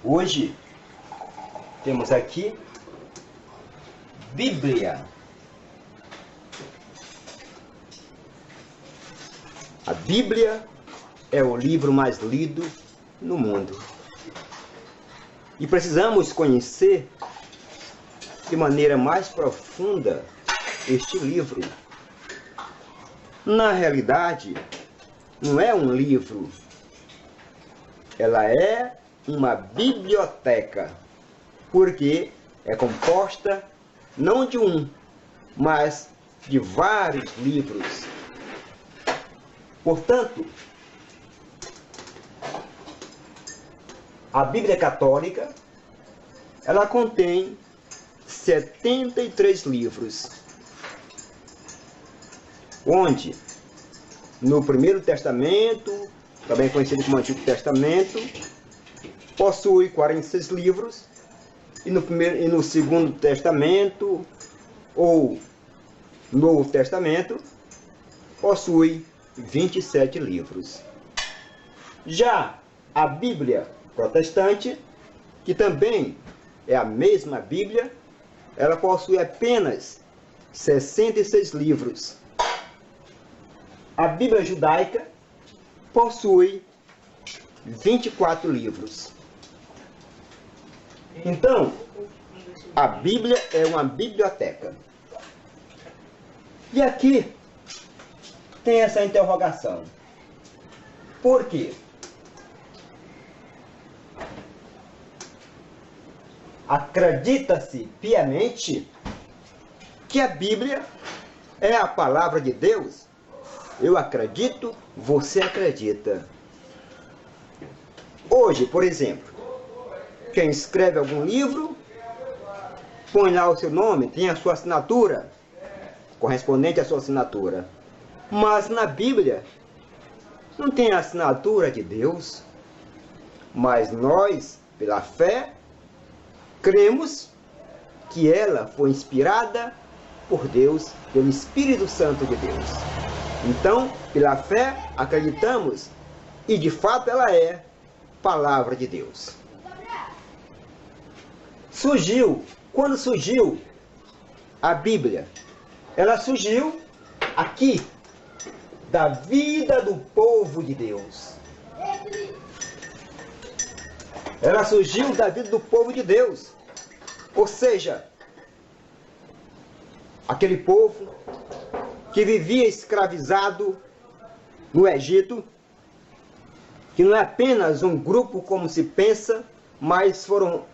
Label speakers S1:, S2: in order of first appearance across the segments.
S1: Hoje temos aqui Bíblia. A Bíblia é o livro mais lido no mundo. E precisamos conhecer de maneira mais profunda este livro. Na realidade, não é um livro, ela é uma biblioteca, porque é composta não de um, mas de vários livros. Portanto, a Bíblia Católica, ela contém 73 livros, onde no Primeiro Testamento, também conhecido como Antigo Testamento, possui 46 livros, e no Segundo Testamento, ou Novo Testamento, possui 27 livros. Já a Bíblia Protestante, que também é a mesma Bíblia, ela possui apenas 66 livros. A Bíblia Judaica possui 24 livros. Então, a Bíblia é uma biblioteca. E aqui tem essa interrogação. Por quê? Acredita-se piamente que a Bíblia é a palavra de Deus? Eu acredito, você acredita. Hoje, por exemplo, quem escreve algum livro, põe lá o seu nome, tem a sua assinatura, correspondente à sua assinatura. Mas na Bíblia, não tem a assinatura de Deus. Mas nós, pela fé, cremos que ela foi inspirada por Deus, pelo Espírito Santo de Deus. Então, pela fé, acreditamos, e de fato ela é palavra de Deus. Quando surgiu a Bíblia? Ela surgiu aqui, da vida do povo de Deus. Ela surgiu da vida do povo de Deus. Ou seja, aquele povo que vivia escravizado no Egito, que não é apenas um grupo como se pensa, mas foram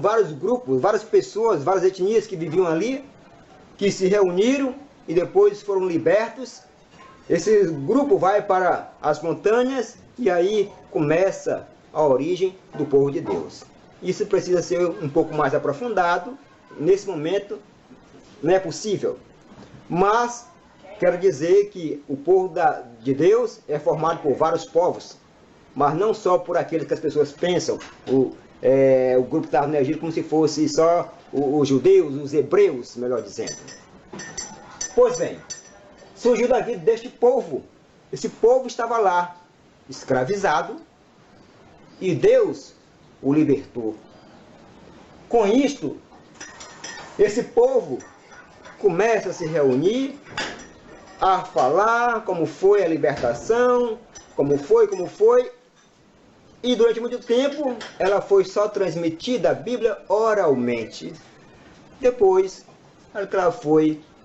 S1: vários grupos, várias pessoas, várias etnias que viviam ali, que se reuniram e depois foram libertos. Esse grupo vai para as montanhas e aí começa a origem do povo de Deus. Isso precisa ser um pouco mais aprofundado. Nesse momento não é possível. Mas quero dizer que o povo de Deus é formado por vários povos, mas não só por aqueles que as pessoas pensam. O grupo estava no Egito como se fosse só os judeus, os hebreus, melhor dizendo. Pois bem, surgiu da vida deste povo. Esse povo estava lá, escravizado, e Deus o libertou. Com isto, esse povo começa a se reunir, a falar como foi a libertação, como foi, e durante muito tempo ela foi só transmitida, a Bíblia, oralmente. Depois, ela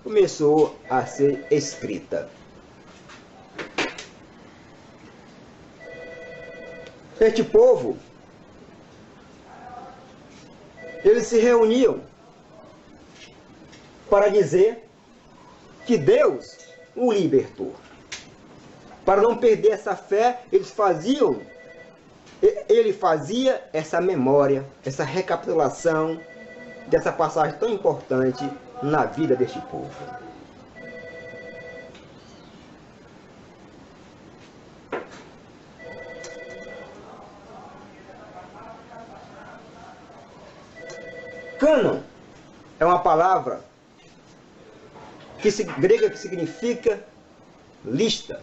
S1: começou a ser escrita. Este povo, eles se reuniam para dizer que Deus o libertou. Para não perder essa fé, ele fazia essa memória, essa recapitulação dessa passagem tão importante na vida deste povo. Cânon é uma palavra grega que significa lista,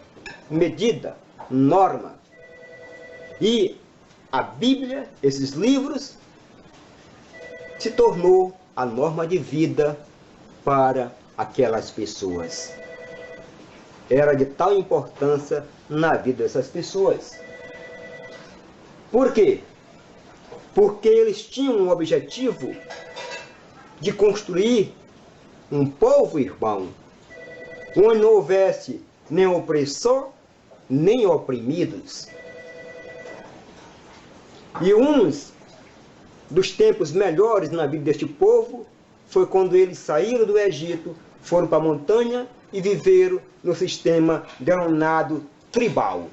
S1: medida, norma. E a Bíblia, esses livros, se tornou a norma de vida para aquelas pessoas. Era de tal importância na vida dessas pessoas. Por quê? Porque eles tinham um objetivo de construir um povo irmão, onde não houvesse nem opressor, nem oprimidos. E uns dos tempos melhores na vida deste povo foi quando eles saíram do Egito, foram para a montanha e viveram no sistema denominado tribal,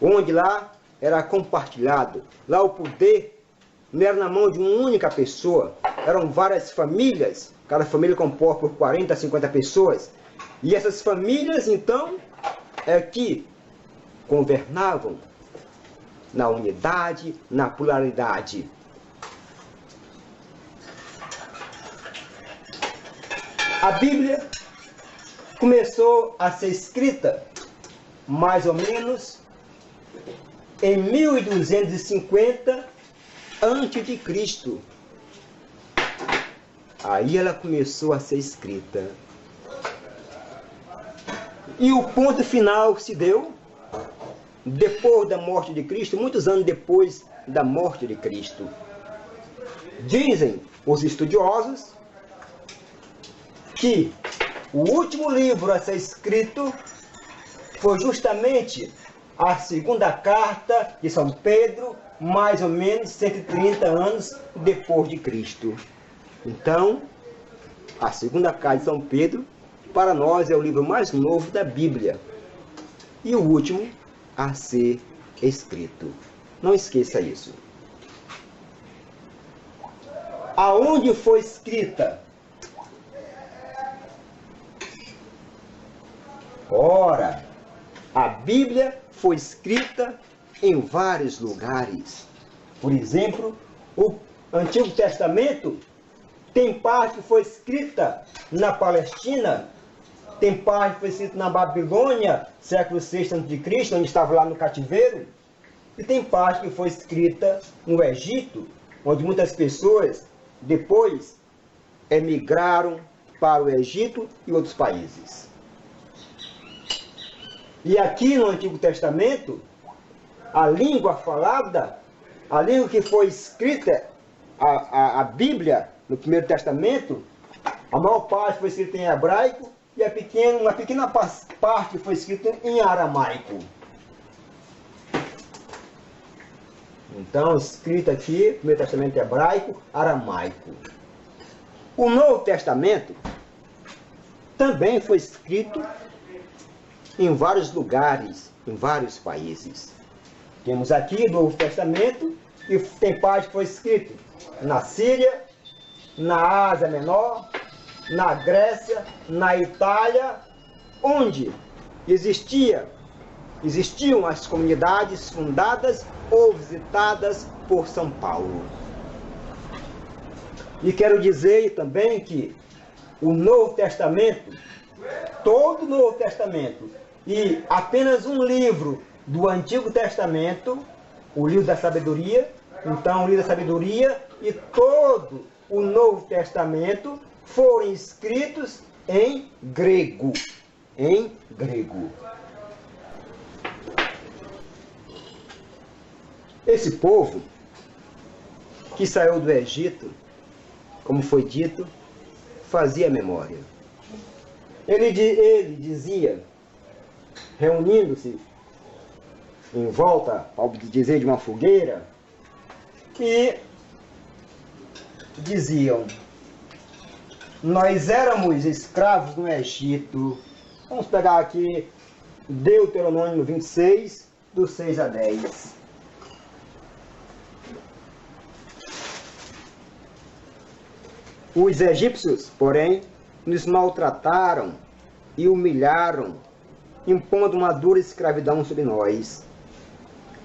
S1: onde lá era compartilhado. Lá o poder não era na mão de uma única pessoa, eram várias famílias, cada família composta por 40 a 50 pessoas. E essas famílias, então, é que governavam na unidade, na pluralidade. A Bíblia começou a ser escrita mais ou menos em 1250 a.C. Aí ela começou a ser escrita. E o ponto final se deu depois da morte de Cristo, muitos anos depois da morte de Cristo. Dizem os estudiosos que o último livro a ser escrito foi justamente a segunda carta de São Pedro, mais ou menos 130 anos depois de Cristo. Então, a segunda carta de São Pedro, para nós, é o livro mais novo da Bíblia. E o último a ser escrito. Não esqueça isso. Aonde foi escrita? Ora, a Bíblia foi escrita em vários lugares. Por exemplo, o Antigo Testamento tem parte que foi escrita na Palestina, tem parte que foi escrita na Babilônia, século VI a.C., onde estava lá no cativeiro, e tem parte que foi escrita no Egito, onde muitas pessoas depois emigraram para o Egito e outros países. E aqui no Antigo Testamento, a língua falada, a língua que foi escrita, a Bíblia, no Primeiro Testamento, a maior parte foi escrita em hebraico e uma pequena parte foi escrita em aramaico. Então, escrito aqui, Primeiro Testamento hebraico, aramaico. O Novo Testamento também foi escrito em vários lugares, em vários países. Temos aqui o Novo Testamento, e tem parte que foi escrito na Síria, na Ásia Menor, na Grécia, na Itália, onde existiam as comunidades fundadas ou visitadas por São Paulo. E quero dizer também que o Novo Testamento, todo o Novo Testamento, e apenas um livro do Antigo Testamento, o livro da sabedoria, então o livro da sabedoria e todo o Novo Testamento foram escritos em grego. Em grego. Esse povo que saiu do Egito, como foi dito, fazia memória. Ele dizia, reunindo-se em volta, ao dizer, de uma fogueira, e diziam: nós éramos escravos no Egito. Vamos pegar aqui Deuteronômio 26, do 6 a 10. Os egípcios, porém, nos maltrataram e humilharam, impondo uma dura escravidão sobre nós.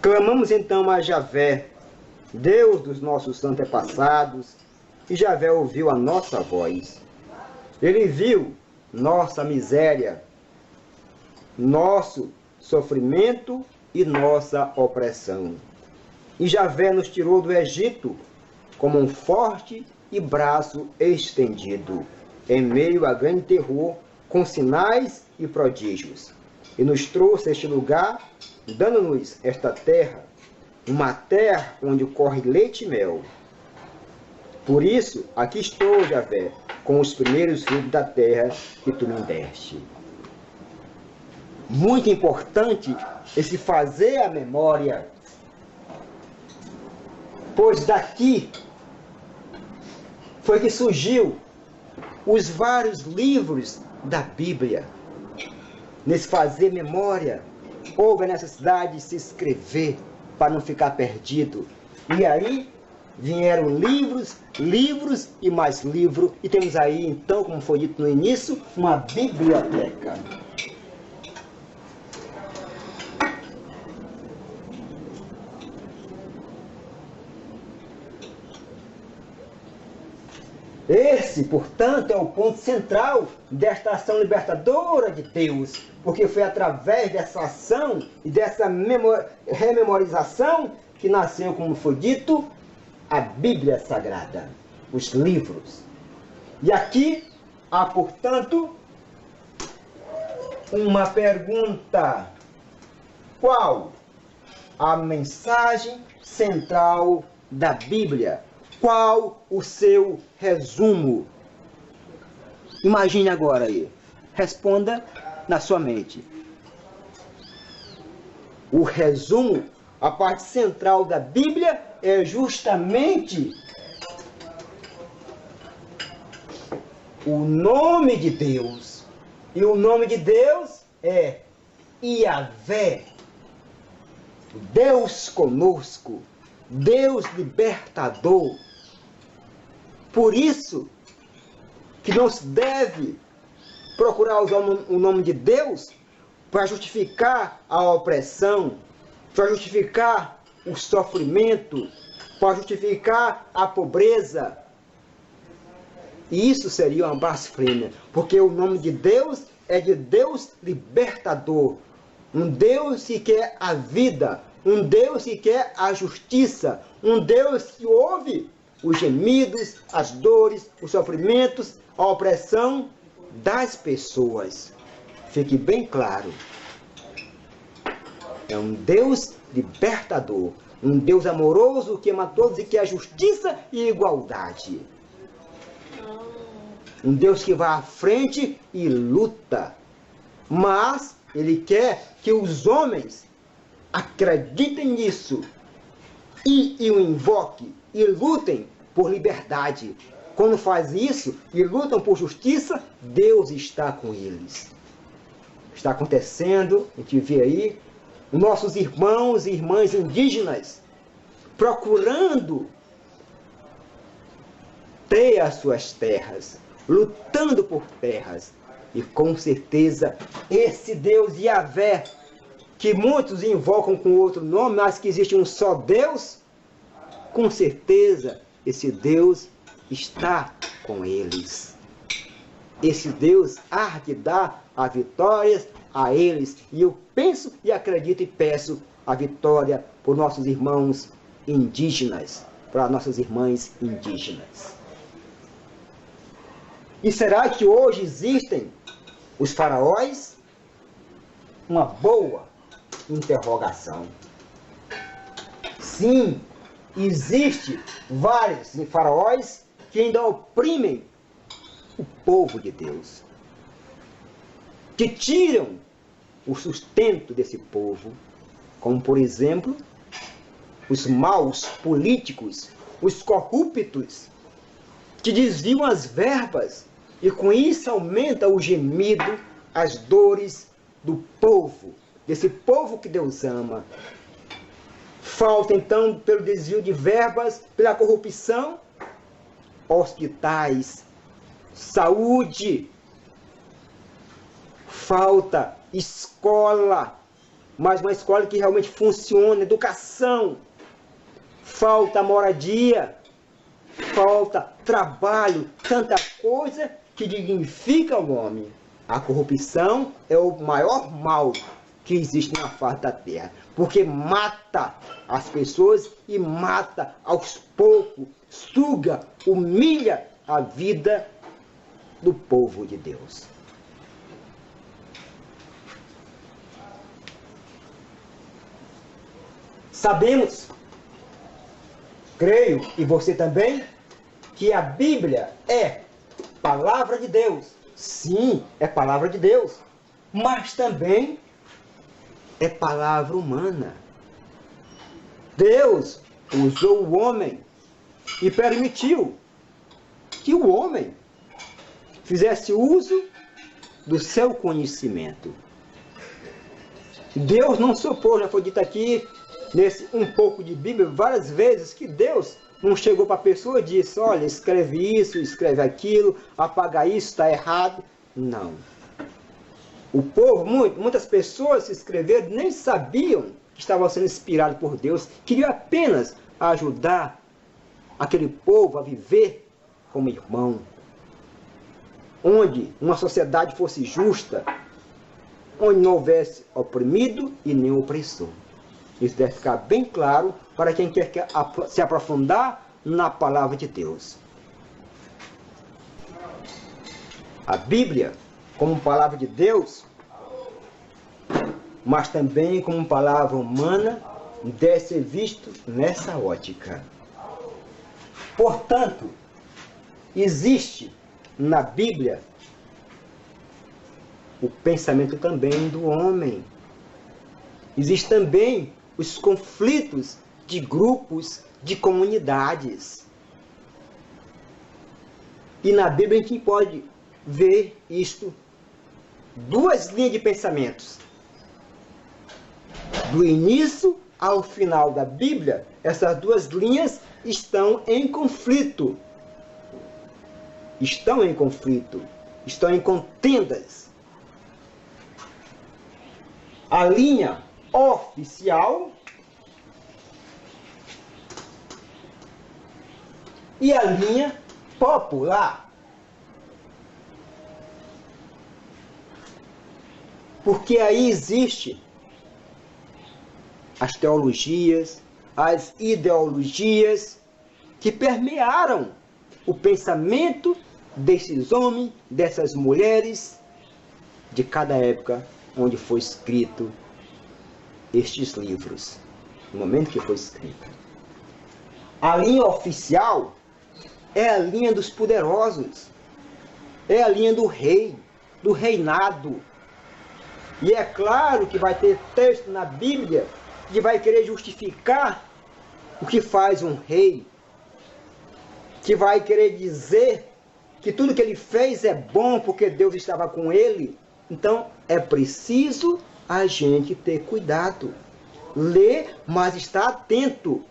S1: Clamamos então a Javé, Deus dos nossos antepassados, e Javé ouviu a nossa voz. Ele viu nossa miséria, nosso sofrimento e nossa opressão. E Javé nos tirou do Egito como um forte e braço estendido, em meio a grande terror, com sinais e prodígios. E nos trouxe a este lugar, dando-nos esta terra, uma terra onde corre leite e mel. Por isso, aqui estou, Javé, com os primeiros frutos da terra que tu me deste. Muito importante esse fazer a memória, pois daqui foi que surgiu os vários livros da Bíblia. Nesse fazer memória, houve a necessidade de se escrever para não ficar perdido. E aí vieram livros, livros e mais livros. E temos aí, então, como foi dito no início, uma biblioteca. Esse, portanto, é o ponto central desta ação libertadora de Deus, porque foi através dessa ação e dessa rememorização que nasceu, como foi dito, a Bíblia Sagrada, os livros. E aqui há, portanto, uma pergunta: qual a mensagem central da Bíblia? Qual o seu resumo? Imagine agora aí. Responda na sua mente. O resumo, a parte central da Bíblia é justamente o nome de Deus. E o nome de Deus é Yahvé. Deus conosco. Deus libertador. Por isso que não se deve procurar usar o nome de Deus para justificar a opressão, para justificar o sofrimento, para justificar a pobreza. E isso seria uma blasfêmia, porque o nome de Deus é de Deus libertador, um Deus que quer a vida, um Deus que quer a justiça, um Deus que ouve os gemidos, as dores, os sofrimentos, a opressão das pessoas. Fique bem claro. É um Deus libertador, um Deus amoroso que ama todos e quer a justiça e igualdade. Um Deus que vai à frente e luta. Mas Ele quer que os homens acreditem nisso e o invoquem e lutem por liberdade. Quando faz isso e lutam por justiça, Deus está com eles. Está acontecendo, a gente vê aí, nossos irmãos e irmãs indígenas procurando ter as suas terras, lutando por terras. E com certeza esse Deus Yahvé, que muitos invocam com outro nome, mas que existe um só Deus, com certeza esse Deus está com eles. Esse Deus há de dar a vitória a eles. E eu penso e acredito e peço a vitória por nossos irmãos indígenas, para nossas irmãs indígenas. E será que hoje existem os faraós? Uma boa interrogação. Sim, existe vários faraós que ainda oprimem o povo de Deus, que tiram o sustento desse povo, como por exemplo os maus políticos, os corruptos, que desviam as verbas e com isso aumenta o gemido, as dores do povo, desse povo que Deus ama. Falta então, pelo desvio de verbas, pela corrupção, hospitais, saúde. Falta escola, mas uma escola que realmente funciona, educação. Falta moradia, falta trabalho, tanta coisa que dignifica o homem. A corrupção é o maior mal que existe na face da terra. Porque mata as pessoas e mata aos poucos, suga, humilha a vida do povo de Deus. Sabemos, creio, e você também, que a Bíblia é palavra de Deus. Sim, é palavra de Deus. Mas também é palavra humana. Deus usou o homem e permitiu que o homem fizesse uso do seu conhecimento. Deus não se opôs, já foi dito aqui, nesse um pouco de Bíblia, várias vezes, que Deus não chegou para a pessoa e disse, olha, escreve isso, escreve aquilo, apaga isso, está errado. Não. O povo, muitas pessoas se inscreveram, nem sabiam que estavam sendo inspirados por Deus, queriam apenas ajudar aquele povo a viver como irmão, onde uma sociedade fosse justa, onde não houvesse oprimido e nem opressor. Isso deve ficar bem claro para quem quer se aprofundar na palavra de Deus. A Bíblia, como palavra de Deus, mas também como palavra humana, deve ser visto nessa ótica. Portanto, existe na Bíblia o pensamento também do homem. Existe também os conflitos de grupos, de comunidades. E na Bíblia a gente pode ver isto, duas linhas de pensamentos. Do início ao final da Bíblia, essas duas linhas estão em conflito. Estão em conflito, estão em contendas. A linha oficial e a linha popular. Porque aí existe as teologias, as ideologias que permearam o pensamento desses homens, dessas mulheres, de cada época onde foi escrito estes livros, no momento que foi escrito. A linha oficial é a linha dos poderosos, é a linha do rei, do reinado. E é claro que vai ter texto na Bíblia que vai querer justificar o que faz um rei, que vai querer dizer que tudo que ele fez é bom porque Deus estava com ele. Então é preciso a gente ter cuidado, ler, mas estar atento,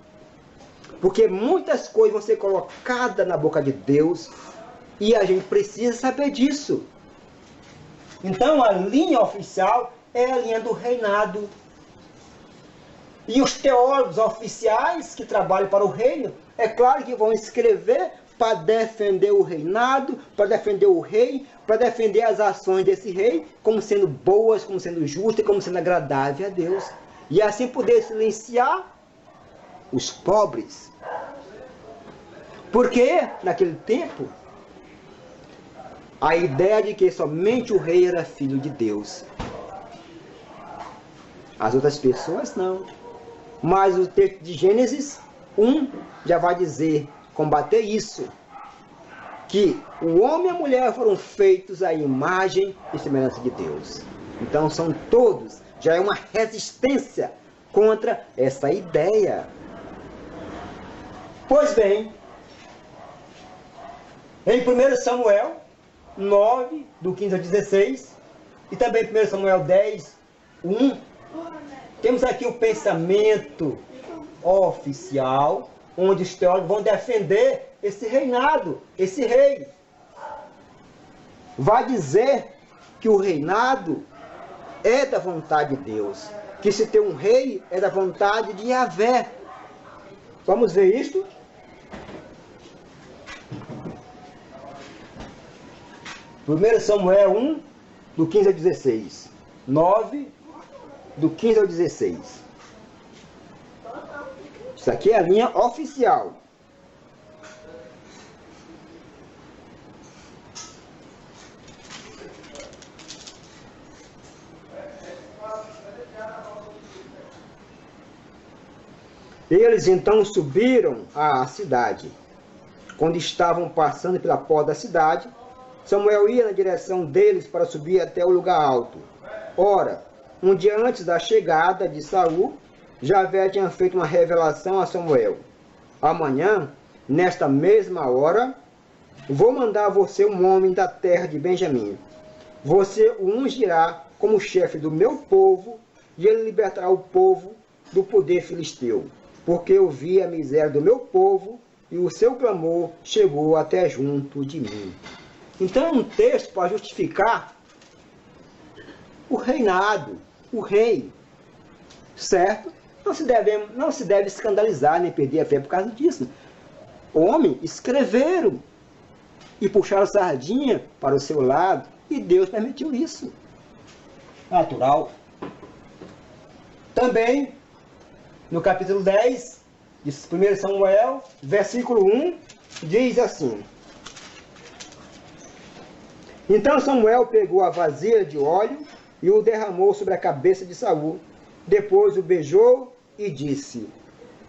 S1: porque muitas coisas vão ser colocadas na boca de Deus e a gente precisa saber disso. Então a linha oficial é a linha do reinado. E os teólogos oficiais que trabalham para o reino, é claro que vão escrever para defender o reinado, para defender o rei, para defender as ações desse rei, como sendo boas, como sendo justas, como sendo agradável a Deus. E assim poder silenciar os pobres. Porque, naquele tempo, a ideia de que somente o rei era filho de Deus. As outras pessoas não. Mas o texto de Gênesis 1 já vai dizer, combater isso, que o homem e a mulher foram feitos à imagem e semelhança de Deus. Então são todos, já é uma resistência contra essa ideia. Pois bem, em 1 Samuel 9, do 15 ao 16, e também 1 Samuel 10, 1, temos aqui o pensamento oficial, onde os teólogos vão defender esse reinado, esse rei. Vai dizer que o reinado é da vontade de Deus, que se tem um rei é da vontade de Yahvé. Vamos ver isto? Primeiro Samuel 1, do 15 a 16. 9, do 15 ao 16. Isso aqui é a linha oficial. Eles então subiram à cidade. Quando estavam passando pela porta da cidade, Samuel ia na direção deles para subir até o lugar alto. Ora, um dia antes da chegada de Saul, Javé tinha feito uma revelação a Samuel. Amanhã, nesta mesma hora, vou mandar a você um homem da terra de Benjamim. Você o ungirá como chefe do meu povo, e ele libertará o povo do poder filisteu. Porque eu vi a miséria do meu povo, e o seu clamor chegou até junto de mim. Então é um texto para justificar o reinado, o rei, certo? Não se deve escandalizar nem perder a fé por causa disso. Homens escreveram e puxaram a sardinha para o seu lado, e Deus permitiu isso. Natural. Também, no capítulo 10, de 1 Samuel, versículo 1, diz assim: Então Samuel pegou a vasilha de óleo e o derramou sobre a cabeça de Saul. Depois o beijou e disse: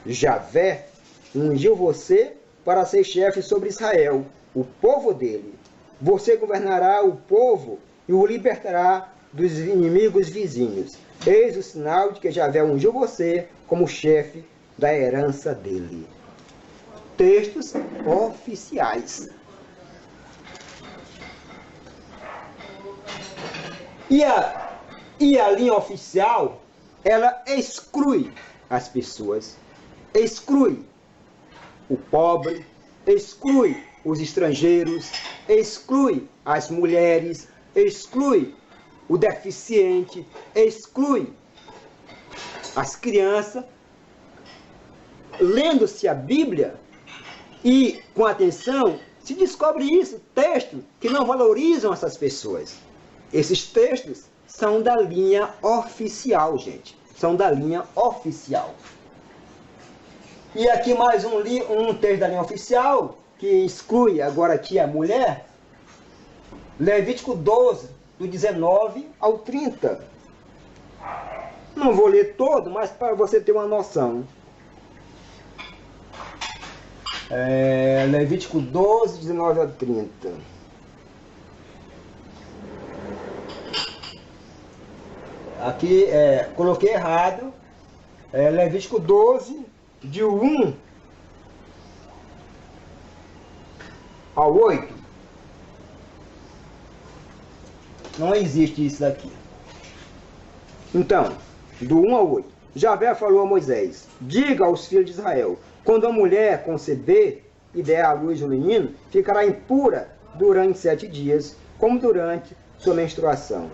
S1: Javé ungiu você para ser chefe sobre Israel, o povo dele. Você governará o povo e o libertará dos inimigos vizinhos. Eis o sinal de que Javé ungiu você como chefe da herança dele. Textos oficiais. E a linha oficial, ela exclui as pessoas, exclui o pobre, exclui os estrangeiros, exclui as mulheres, exclui o deficiente, exclui as crianças. Lendo-se a Bíblia e com atenção, se descobre isso, textos que não valorizam essas pessoas. Esses textos são da linha oficial, gente. São da linha oficial. E aqui mais um texto da linha oficial, que exclui agora aqui a mulher. Levítico 12, do 19 ao 30. Não vou ler todo, mas para você ter uma noção. Levítico 12, 19 ao 30. Aqui coloquei errado. Levítico 12, de 1 ao 8. Não existe isso daqui. Então, do 1 ao 8. Javé falou a Moisés: Diga aos filhos de Israel: quando a mulher conceber e der à luz um menino, ficará impura durante 7 dias, como durante sua menstruação.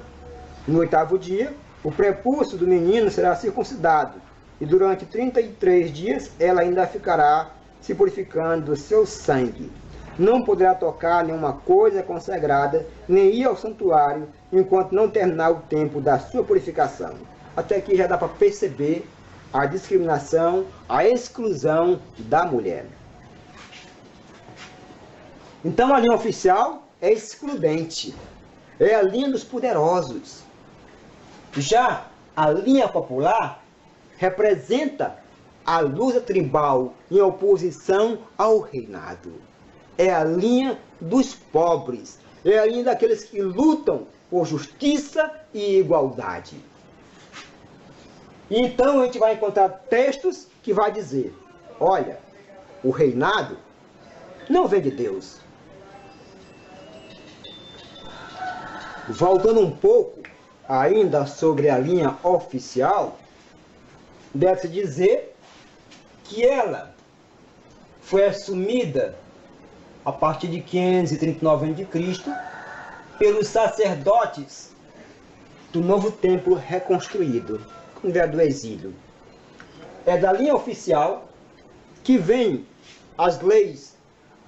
S1: No 8º dia, o prepúcio do menino será circuncidado, e durante 33 dias ela ainda ficará se purificando do seu sangue. Não poderá tocar nenhuma coisa consagrada, nem ir ao santuário, enquanto não terminar o tempo da sua purificação. Até aqui já dá para perceber a discriminação, a exclusão da mulher. Então a linha oficial é excludente, é a linha dos poderosos. Já a linha popular representa a luta tribal em oposição ao reinado. É a linha dos pobres, é a linha daqueles que lutam por justiça e igualdade. Então a gente vai encontrar textos que vai dizer: olha, o reinado não vem de Deus. Voltando um pouco ainda sobre a linha oficial, deve-se dizer que ela foi assumida a partir de 539 a.C. pelos sacerdotes do novo templo reconstruído, quando era do exílio. É da linha oficial que vem as leis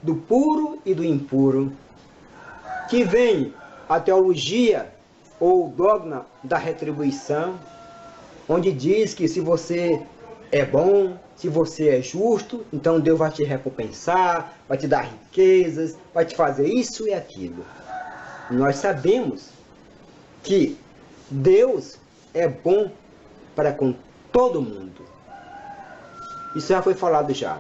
S1: do puro e do impuro, que vem a teologia ou o dogma da retribuição, onde diz que se você é bom, se você é justo, então Deus vai te recompensar, vai te dar riquezas, vai te fazer isso e aquilo. Nós sabemos que Deus é bom para com todo mundo. Isso já foi falado já.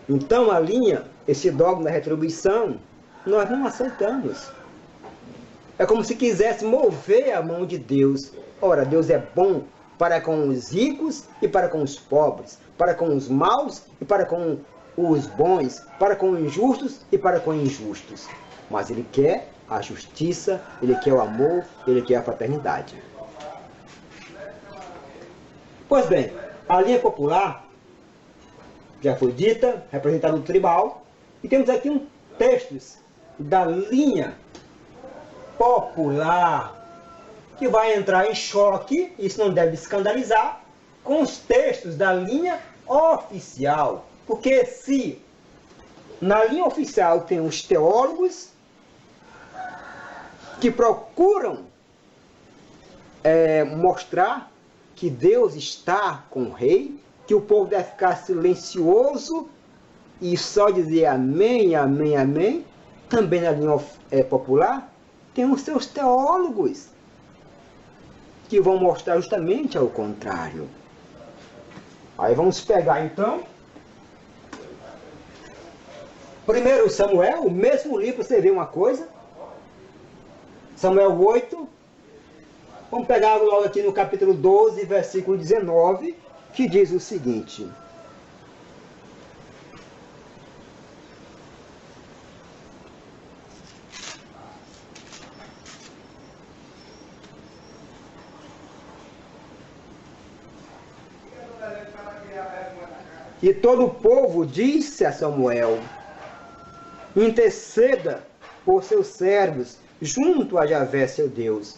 S1: Então a linha, esse dogma da retribuição, nós não aceitamos. É como se quisesse mover a mão de Deus. Ora, Deus é bom para com os ricos e para com os pobres, para com os maus e para com os bons, para com os injustos e para com os injustos. Mas Ele quer a justiça, Ele quer o amor, Ele quer a fraternidade. Pois bem, a linha popular já foi dita, representada no tribal, e temos aqui um textos da linha popular que vai entrar em choque, isso não deve escandalizar, com os textos da linha oficial. Porque se na linha oficial tem os teólogos que procuram mostrar que Deus está com o rei, que o povo deve ficar silencioso e só dizer amém, amém, amém, também na linha popular tem os seus teólogos que vão mostrar justamente ao contrário. Aí vamos pegar então 1 Samuel, o mesmo livro, você vê uma coisa, Samuel 8, vamos pegar logo aqui no capítulo 12, versículo 19, que diz o seguinte: e todo o povo disse a Samuel: interceda por seus servos junto a Javé, seu Deus,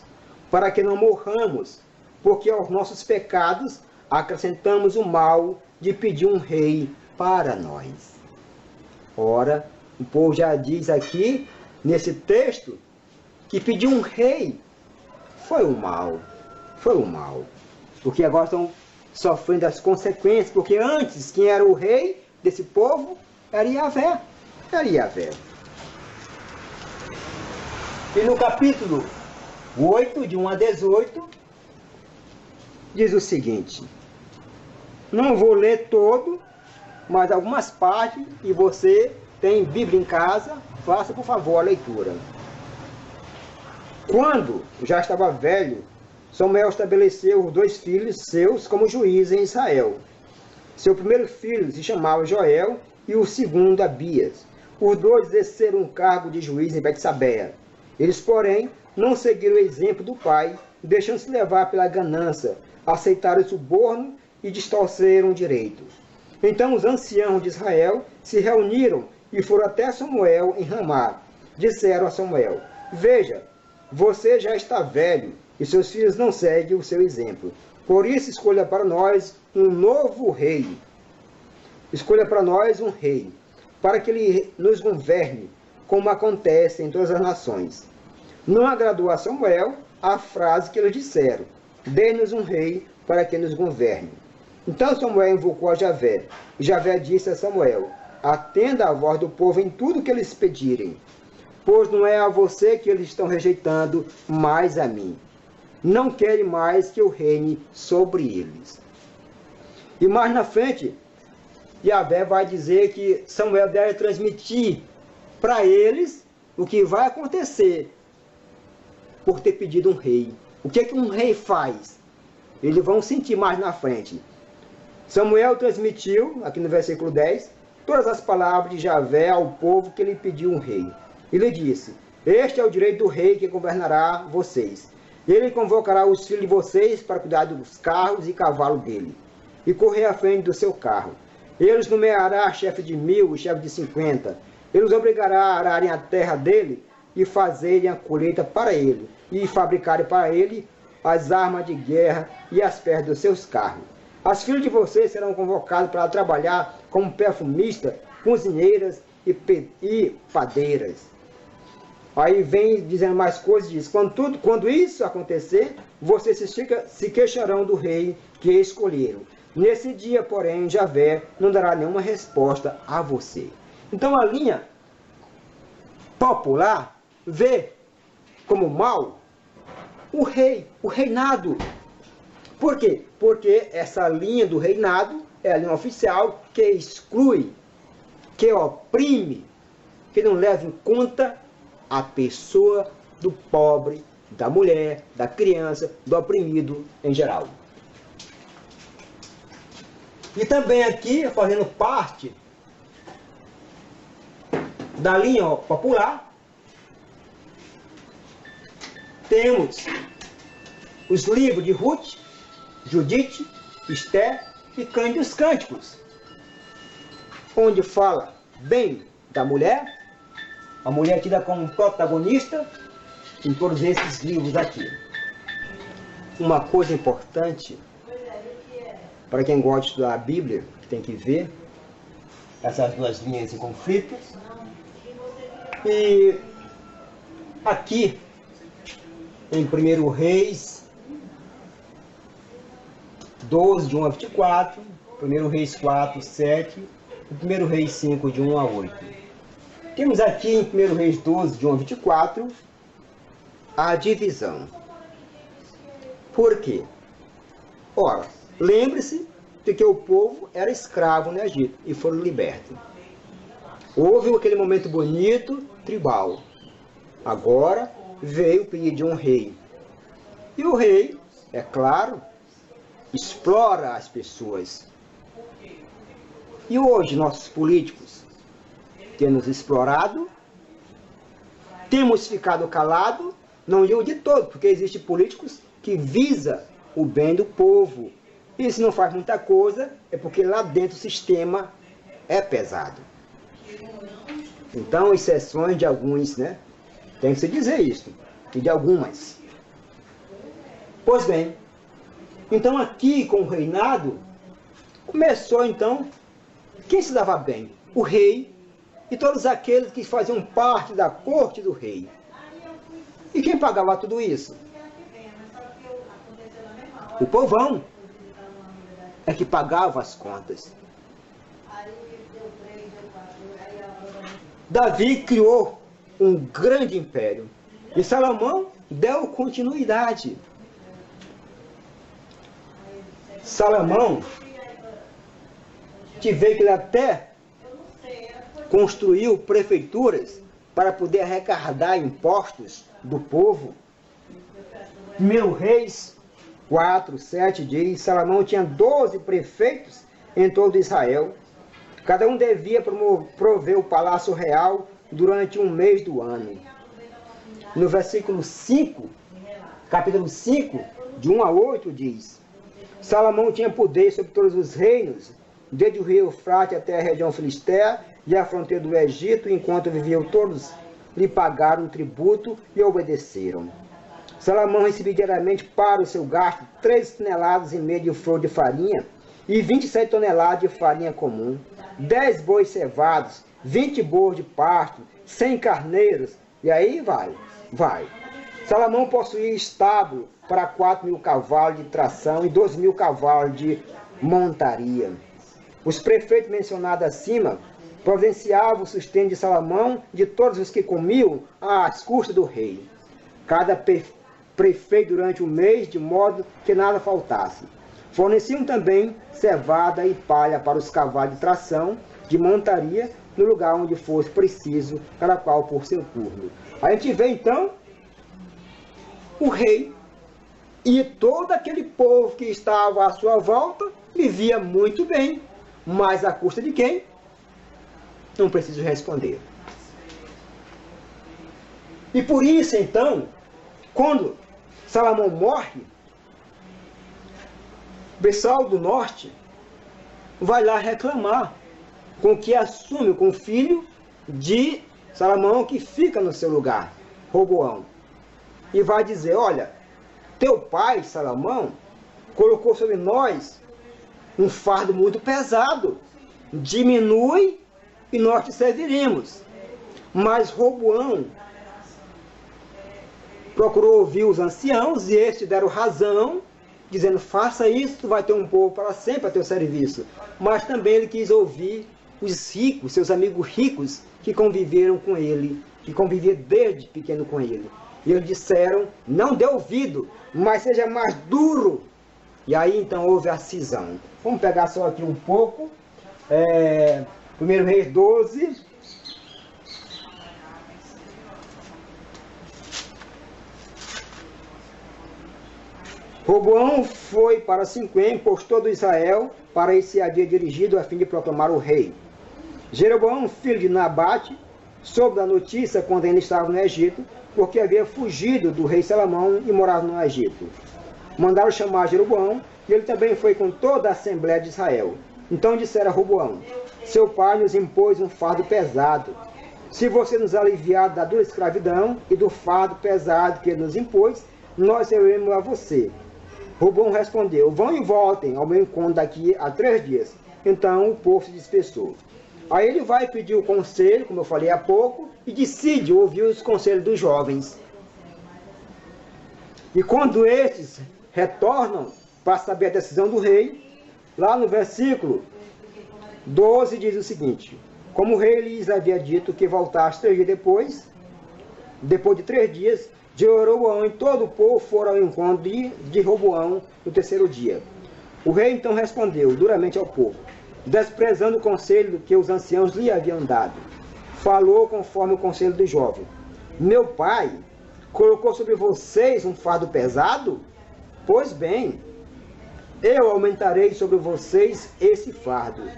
S1: para que não morramos, porque aos nossos pecados acrescentamos o mal de pedir um rei para nós. Ora, o povo já diz aqui, nesse texto, que pedir um rei foi o mal. Foi o mal. Porque agora estão sofrendo as consequências, porque antes quem era o rei desse povo era Yahvé. Era Yahvé. E no capítulo 8, de 1 a 18, diz o seguinte: não vou ler todo, mas algumas partes, e você tem Bíblia em casa, faça por favor a leitura. Quando já estava velho, Samuel estabeleceu os 2 filhos seus como juízes em Israel. Seu primeiro filho se chamava Joel e o segundo Abias. Os 2 exerceram um cargo de juiz em Betsabeia. Eles, porém, não seguiram o exemplo do pai, deixando-se levar pela ganância, aceitaram o suborno e distorceram o direito. Então os anciãos de Israel se reuniram e foram até Samuel em Ramá. Disseram a Samuel: veja, você já está velho e seus filhos não seguem o seu exemplo. Por isso escolha para nós um novo rei. Escolha para nós um rei, para que ele nos governe, como acontece em todas as nações. Não agradou a Samuel a frase que eles disseram: dê-nos um rei para que nos governe. Então Samuel invocou a Javé, e Javé disse a Samuel: atenda a voz do povo em tudo que eles pedirem, pois não é a você que eles estão rejeitando, mas a mim. Não querem mais que eu reine sobre eles. E mais na frente, Javé vai dizer que Samuel deve transmitir para eles o que vai acontecer por ter pedido um rei. O que é que um rei faz? Eles vão sentir mais na frente. Samuel transmitiu, aqui no versículo 10, todas as palavras de Javé ao povo que lhe pediu um rei. Ele disse: este é o direito do rei que governará vocês. Ele convocará os filhos de vocês para cuidar dos carros e cavalos dele, e correr à frente do seu carro. Ele os nomeará chefe de 1000 e chefe de 50. Ele os obrigará a ararem a terra dele e fazerem a colheita para ele, e fabricarem para ele as armas de guerra e as peças dos seus carros. As filhas de vocês serão convocadas para trabalhar como perfumistas, cozinheiras e padeiras. Aí vem dizendo mais coisas, diz, quando isso acontecer, vocês se queixarão do rei que escolheram. Nesse dia, porém, Javé não dará nenhuma resposta a você. Então a linha popular vê como mal o rei, o reinado. Por quê? Porque essa linha do reinado é a linha oficial que exclui, que oprime, que não leva em conta a pessoa do pobre, da mulher, da criança, do oprimido em geral. E também aqui, fazendo parte da linha popular, temos os livros de Ruth, Judite, Esther e Cândido dos Cânticos, onde fala bem da mulher, a mulher é tida como protagonista em todos esses livros aqui. Uma coisa importante para quem gosta de estudar a Bíblia, que tem que ver essas duas linhas em conflito. E aqui, em 1 Reis 12, de 1 a 24, 1 Reis 4, 7 e 1 Reis 5, de 1 a 8. Temos aqui em 1 Reis 12, de 1 a 24, a divisão. Por quê? Ora, lembre-se de que o povo era escravo no Egito e foram libertos. Houve aquele momento bonito, tribal. Agora veio pedir um rei. E o rei, é claro, explora as pessoas. E hoje nossos políticos têm nos explorado, temos ficado calados, não digo de todo, porque existem políticos que visam o bem do povo. E se não faz muita coisa, é porque lá dentro o sistema é pesado. Então, exceções de alguns, né? Tem que se dizer isso, e de algumas. Pois bem, então aqui com o reinado, começou então, quem se dava bem? O rei e todos aqueles que faziam parte da corte do rei. E quem pagava tudo isso? O povão é que pagava as contas. Davi criou um grande império. E Salomão deu continuidade. Salomão, que veio que ele até construiu prefeituras para poder arrecadar impostos do povo. 1 Reis 4, 7 diz, Salomão tinha 12 prefeitos em todo Israel. Cada um devia prover o palácio real durante um mês do ano. No versículo 5, capítulo 5, de 1 a 8, diz, Salomão tinha poder sobre todos os reinos, desde o rio Eufrates até a região filistéia e a fronteira do Egito, enquanto viviam todos, lhe pagaram tributo e obedeceram. Salomão recebia diariamente para o seu gasto 3,5 toneladas de flor de farinha e 27 toneladas de farinha comum, 10 bois cevados, 20 bois de pasto, 100 carneiros, e aí vai. Salomão possuía estábulo para 4.000 cavalos de tração e 2.000 cavalos de montaria. Os prefeitos mencionados acima providenciavam o sustento de Salomão de todos os que comiam às custas do rei. Cada prefeito durante o mês, de modo que nada faltasse. Forneciam também cevada e palha para os cavalos de tração, de montaria, no lugar onde fosse preciso, cada qual por seu turno. A gente vê então o rei e todo aquele povo que estava à sua volta vivia muito bem, mas à custa de quem? Não preciso responder. E por isso então, quando Salomão morre, o pessoal do norte vai lá reclamar com que assume, com o filho de Salomão que fica no seu lugar, Roboão. E vai dizer, olha, teu pai, Salomão, colocou sobre nós um fardo muito pesado. Diminui e nós te serviremos. Mas Roboão procurou ouvir os anciãos e estes deram razão, dizendo, faça isso, tu vai ter um povo para sempre a teu serviço. Mas também ele quis ouvir os ricos, seus amigos ricos, que conviveram com ele, que conviviam desde pequeno com ele. E eles disseram, não dê ouvido, mas seja mais duro. E aí então houve a cisão. Vamos pegar só aqui um pouco. 1 Reis 12. Roboão foi para Siquém, pôs todo Israel, para isso se havia dirigido a fim de proclamar o rei. Jeroboão, filho de Nabate, soube da notícia quando ainda estava no Egito, porque havia fugido do rei Salomão e morava no Egito. Mandaram chamar Jeroboão, e ele também foi com toda a Assembleia de Israel. Então disseram a Roboão, seu pai nos impôs um fardo pesado. Se você nos aliviar da dura escravidão e do fardo pesado que ele nos impôs, nós serviremos a você. Roboão respondeu, vão e voltem ao meu encontro daqui a 3 dias. Então o povo se dispersou. Aí ele vai pedir o conselho, como eu falei há pouco, e decide ouvir os conselhos dos jovens. E quando estes retornam para saber a decisão do rei, lá no versículo 12 diz o seguinte, como o rei lhes havia dito que voltasse 3 dias depois de 3 dias, Jeroboão e todo o povo foram ao encontro de Roboão no 3º dia. O rei então respondeu duramente ao povo, desprezando o conselho que os anciãos lhe haviam dado. Falou conforme o conselho do jovem. Meu pai colocou sobre vocês um fardo pesado? Pois bem, eu aumentarei sobre vocês esse fardo.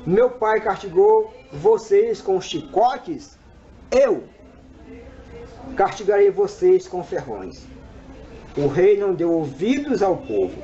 S1: Meu pai castigou vocês com chicotes? Eu castigarei vocês com ferrões. O rei não deu ouvidos ao povo.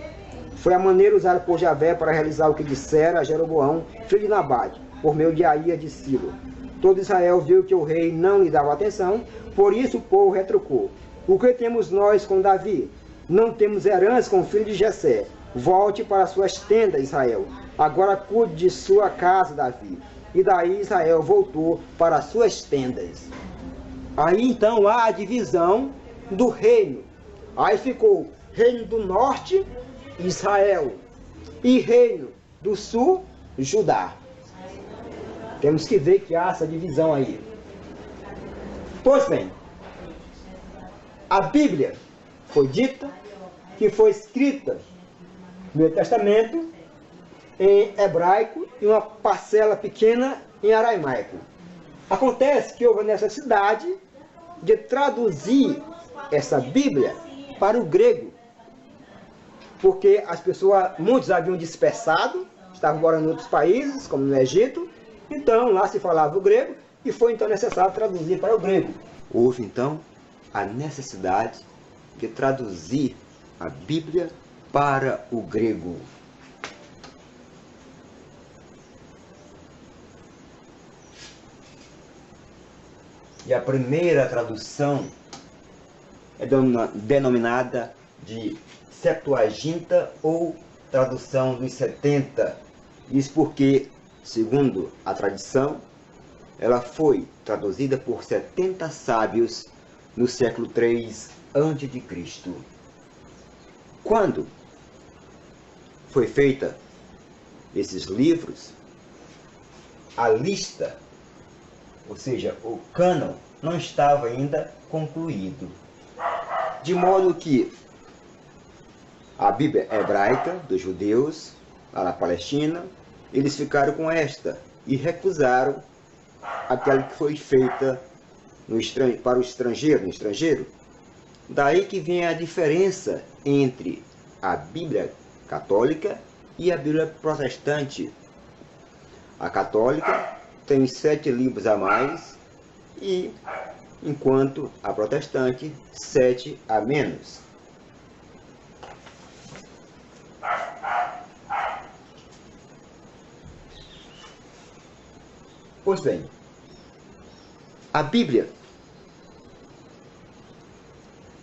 S1: Foi a maneira usada por Javé para realizar o que dissera a Jeroboão, filho de Nabate, por meio de Aia de Silo. Todo Israel viu que o rei não lhe dava atenção, por isso o povo retrucou. O que temos nós com Davi? Não temos herança com o filho de Jessé. Volte para suas tendas, Israel. Agora cuide de sua casa, Davi. E daí Israel voltou para suas tendas. Aí então há a divisão do reino. Aí ficou reino do norte, Israel, e reino do sul, Judá. Temos que ver que há essa divisão aí. Pois bem, a Bíblia foi dita que foi escrita no Novo Testamento em hebraico e uma parcela pequena em aramaico. Acontece que houve a necessidade de traduzir essa Bíblia para o grego, porque as pessoas, muitos haviam dispersado, estavam morando em outros países, como no Egito, então lá se falava o grego, e foi então necessário traduzir para o grego. Houve então a necessidade de traduzir a Bíblia para o grego. E a primeira tradução é denominada de Septuaginta ou tradução dos 70. Isso porque, segundo a tradição, ela foi traduzida por 70 sábios no século 3 a.C. Quando foi feita esses livros, a lista, ou seja, o cânon, não estava ainda concluído. De modo que a Bíblia hebraica dos judeus, lá na Palestina, eles ficaram com esta e recusaram aquela que foi feita para o estrangeiro, no estrangeiro. Daí que vem a diferença entre a Bíblia católica e a Bíblia protestante. A católica tem 7 livros a mais, e enquanto a protestante 7 a menos. Pois bem, a Bíblia,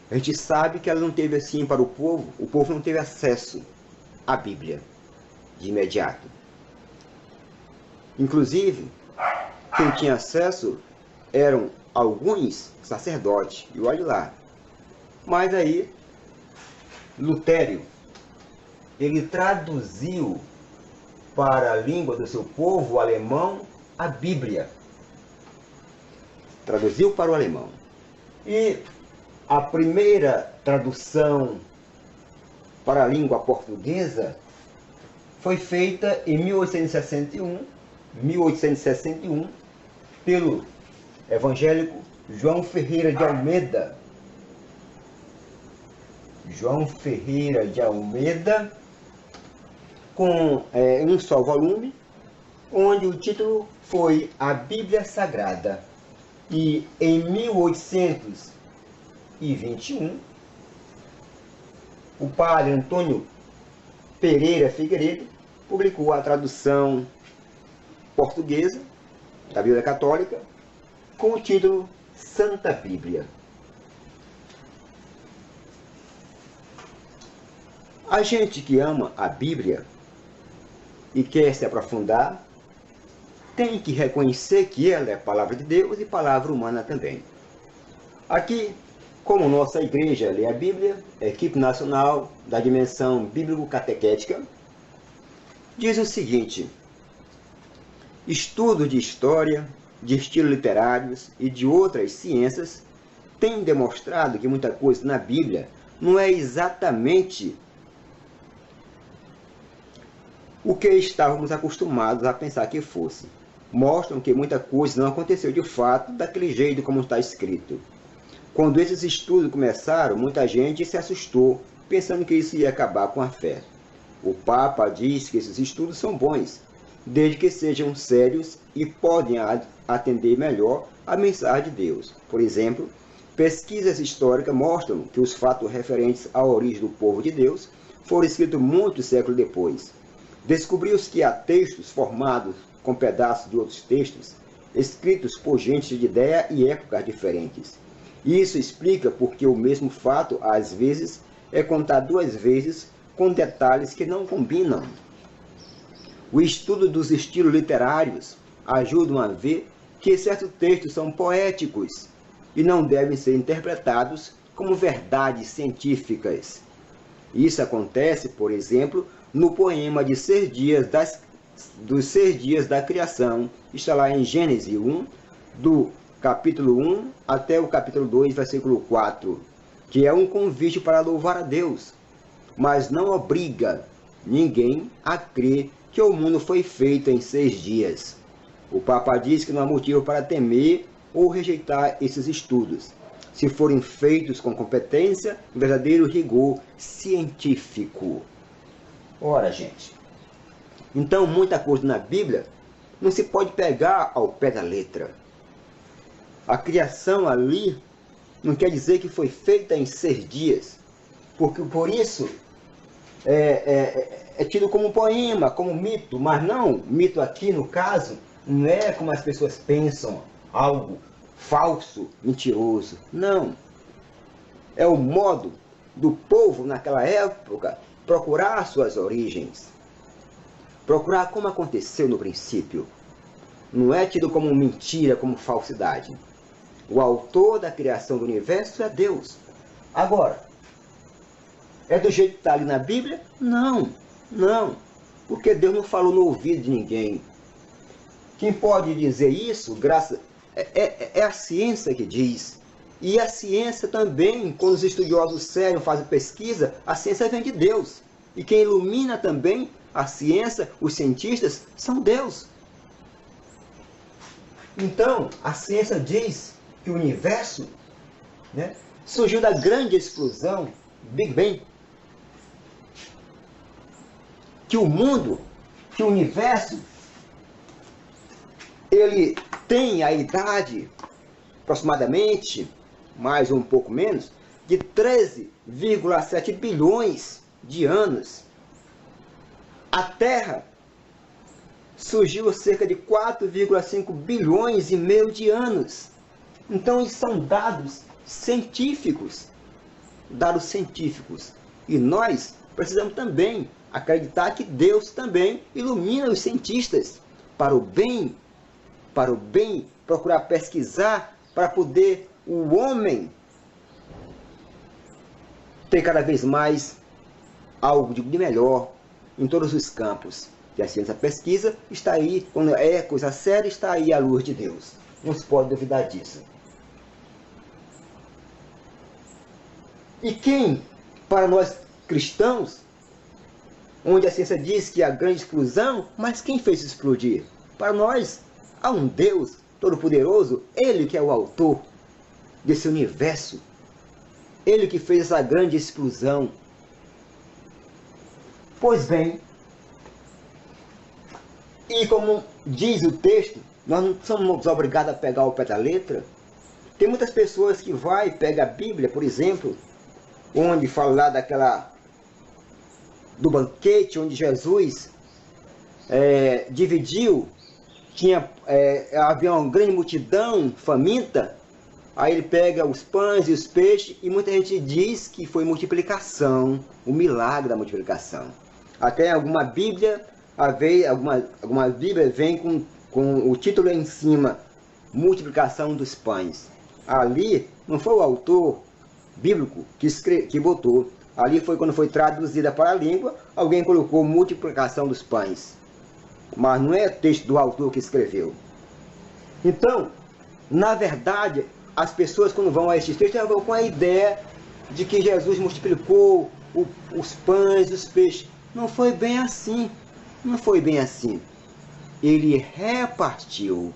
S1: a gente sabe que ela não teve assim para o povo não teve acesso à Bíblia de imediato. Inclusive, quem tinha acesso eram alguns sacerdotes, e olhe lá, Mas aí, Lutero, ele traduziu para a língua do seu povo, o alemão, a Bíblia. Traduziu para o alemão. E a primeira tradução para a língua portuguesa foi feita em 1861, pelo evangélico João Ferreira de Almeida. João Ferreira de Almeida, com um só volume, onde o título foi A Bíblia Sagrada. E em 1821, o padre Antônio Pereira Figueiredo publicou a tradução portuguesa da Bíblia Católica com o título Santa Bíblia. A gente que ama a Bíblia e quer se aprofundar, tem que reconhecer que ela é palavra de Deus e palavra humana também. Aqui, como nossa igreja lê a Bíblia, a equipe nacional da dimensão bíblico-catequética, diz o seguinte: estudo de história, de estilos literários e de outras ciências têm demonstrado que muita coisa na Bíblia não é exatamente o que estávamos acostumados a pensar que fosse. Mostram que muita coisa não aconteceu de fato daquele jeito como está escrito. Quando esses estudos começaram, muita gente se assustou, pensando que isso ia acabar com a fé. O Papa diz que esses estudos são bons, desde que sejam sérios e podem atender melhor a mensagem de Deus. Por exemplo, pesquisas históricas mostram que os fatos referentes à origem do povo de Deus foram escritos muitos séculos depois. Descobriu-se que há textos formados com pedaços de outros textos, escritos por gente de ideia e épocas diferentes. Isso explica porque o mesmo fato, às vezes, é contado duas vezes com detalhes que não combinam. O estudo dos estilos literários ajuda a ver que certos textos são poéticos e não devem ser interpretados como verdades científicas. Isso acontece, por exemplo, no poema de dos 6 dias da criação, está lá em Gênesis 1, do capítulo 1 até o capítulo 2, versículo 4, que é um convite para louvar a Deus, mas não obriga ninguém a crer que o mundo foi feito em 6 dias. O Papa diz que não há motivo para temer ou rejeitar esses estudos, se forem feitos com competência e verdadeiro rigor científico. Ora, gente, então muita coisa na Bíblia não se pode pegar ao pé da letra. A criação ali não quer dizer que foi feita em 6 dias, porque por isso é tido como um poema, como um mito, mas não, mito aqui no caso, não é como as pessoas pensam, algo falso, mentiroso, não. É o modo do povo naquela época procurar suas origens, procurar como aconteceu no princípio. Não é tido como mentira, como falsidade. O autor da criação do universo é Deus. Agora, é do jeito que está ali na Bíblia? Não, não. Porque Deus não falou no ouvido de ninguém. Quem pode dizer isso, é a ciência que diz. E a ciência também, quando os estudiosos sérios fazem pesquisa, a ciência vem de Deus. E quem ilumina também a ciência, os cientistas, são Deus. Então, a ciência diz que o universo, né, surgiu da grande explosão, Big Bang. Que o mundo, que o universo, ele tem a idade, aproximadamente, mais ou um pouco menos, de 13,7 bilhões de anos. A Terra surgiu há cerca de 4,5 bilhões e meio de anos. Então, isso são dados científicos. Dados científicos. E nós precisamos também acreditar que Deus também ilumina os cientistas para o bem, procurar pesquisar para poder o homem ter cada vez mais algo de melhor em todos os campos. E a ciência pesquisa está aí, quando é coisa séria, está aí a luz de Deus. Não se pode duvidar disso. E quem, para nós cristãos, onde a ciência diz que há grande explosão, mas quem fez explodir? Para nós, há um Deus Todo-Poderoso, Ele que é o autor desse universo. Ele que fez essa grande explosão. Pois bem, e como diz o texto, nós não somos obrigados a pegar o pé da letra. Tem muitas pessoas que vai, pega a Bíblia, por exemplo, onde fala lá do banquete, onde Jesus dividiu, havia uma grande multidão faminta, aí ele pega os pães e os peixes, e muita gente diz que foi multiplicação, o milagre da multiplicação. Até alguma Bíblia, alguma Bíblia vem com o título em cima, multiplicação dos pães. Ali não foi o autor bíblico que botou. Ali foi quando foi traduzida para a língua, alguém colocou multiplicação dos pães. Mas não é texto do autor que escreveu. Então, na verdade, as pessoas quando vão a esses textos, vão com a ideia de que Jesus multiplicou os pães, os peixes. Não foi bem assim. Não foi bem assim. Ele repartiu.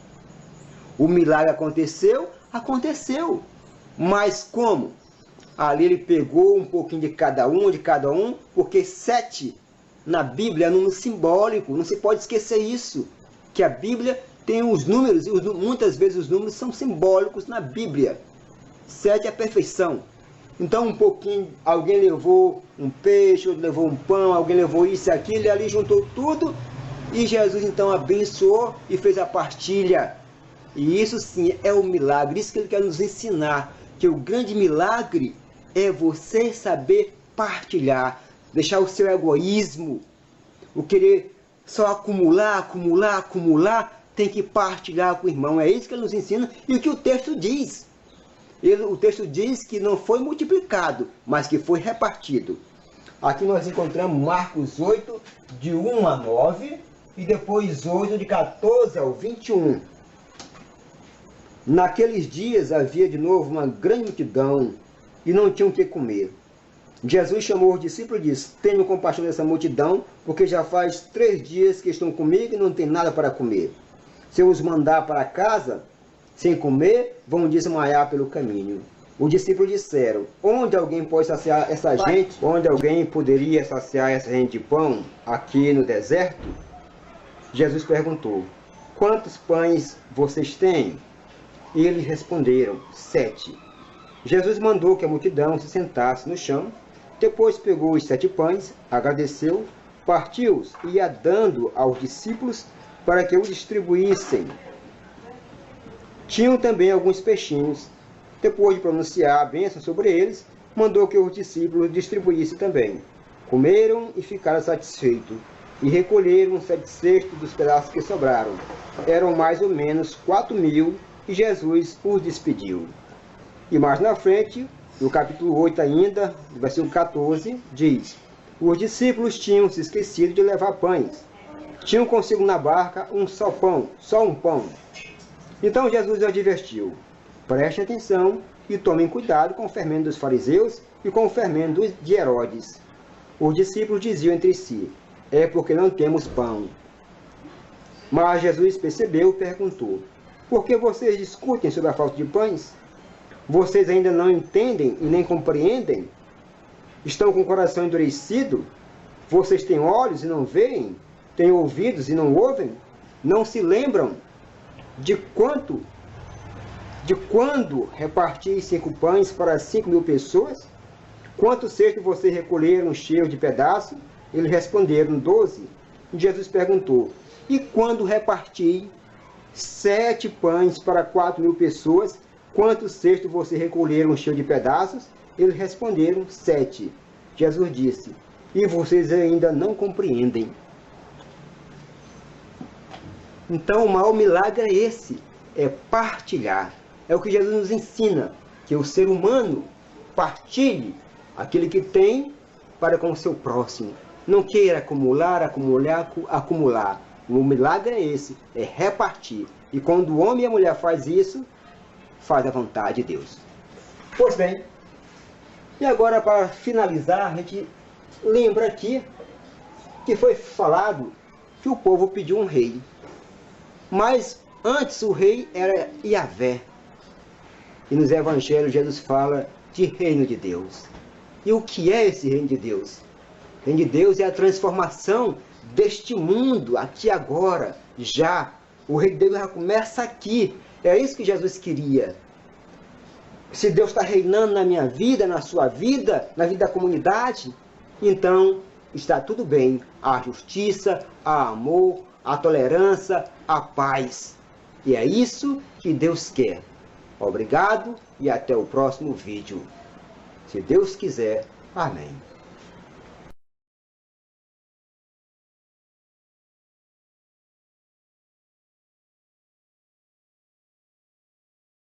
S1: O milagre aconteceu? Aconteceu. Mas como? Ali ele pegou um pouquinho de cada um, porque 7 na Bíblia é um número simbólico, não se pode esquecer isso, que a Bíblia tem os números, e muitas vezes os números são simbólicos na Bíblia. 7 é a perfeição. Então um pouquinho, alguém levou um peixe, outro levou um pão, alguém levou isso e aquilo, e ali juntou tudo, e Jesus então abençoou e fez a partilha. E isso sim é o milagre, isso que ele quer nos ensinar, que o grande milagre é você saber partilhar, deixar o seu egoísmo, o querer só acumular, tem que partilhar com o irmão. É isso que ele nos ensina e o que o texto diz. O texto diz que não foi multiplicado, mas que foi repartido. Aqui nós encontramos Marcos 8, de 1 a 9, e depois 8, de 14 ao 21. Naqueles dias havia de novo uma grande multidão, e não tinham o que comer. Jesus chamou os discípulos e disse: tenham compaixão dessa multidão, porque já faz 3 dias que estão comigo e não tem nada para comer. Se eu os mandar para casa sem comer, vão desmaiar pelo caminho. Os discípulos disseram: onde alguém pode saciar essa gente? Onde alguém poderia saciar essa gente de pão? Aqui no deserto? Jesus perguntou: quantos pães vocês têm? E eles responderam: 7. Jesus mandou que a multidão se sentasse no chão. Depois pegou os 7 pães, agradeceu, partiu-os e ia dando aos discípulos para que os distribuíssem. Tinham também alguns peixinhos. Depois de pronunciar a bênção sobre eles, mandou que os discípulos distribuíssem também. Comeram e ficaram satisfeitos, e recolheram 7 cestos dos pedaços que sobraram. Eram mais ou menos 4.000, e Jesus os despediu. E mais na frente, no capítulo 8 ainda, no versículo 14, diz: os discípulos tinham se esquecido de levar pães. Tinham consigo na barca só um pão. Então Jesus os advertiu: prestem atenção e tomem cuidado com o fermento dos fariseus e com o fermento de Herodes. Os discípulos diziam entre si: é porque não temos pão. Mas Jesus percebeu e perguntou: por que vocês discutem sobre a falta de pães? Vocês ainda não entendem e nem compreendem? Estão com o coração endurecido? Vocês têm olhos e não veem? Têm ouvidos e não ouvem? Não se lembram de quando reparti 5 pães para 5.000 pessoas? Quantos cestos vocês recolheram cheios de pedaços? Eles responderam: 12. E Jesus perguntou: e quando reparti 7 pães para 4.000 pessoas, quantos cestos vocês recolheram cheios de pedaços? Eles responderam: 7. Jesus disse: e vocês ainda não compreendem? Então o maior milagre é esse, é partilhar. É o que Jesus nos ensina, que o ser humano partilhe aquele que tem para com o seu próximo. Não queira acumular. O milagre é esse, é repartir. E quando o homem e a mulher faz isso, faz a vontade de Deus. Pois bem, e agora para finalizar, a gente lembra aqui que foi falado que o povo pediu um rei. Mas antes o rei era Yahvé. E nos evangelhos Jesus fala de reino de Deus. E o que é esse reino de Deus? O reino de Deus é a transformação deste mundo, aqui agora, já. O reino de Deus já começa aqui. É isso que Jesus queria. Se Deus está reinando na minha vida, na sua vida, na vida da comunidade, então está tudo bem. Há justiça, há amor, há tolerância, há paz. E é isso que Deus quer. Obrigado e até o próximo vídeo. Se Deus quiser. Amém.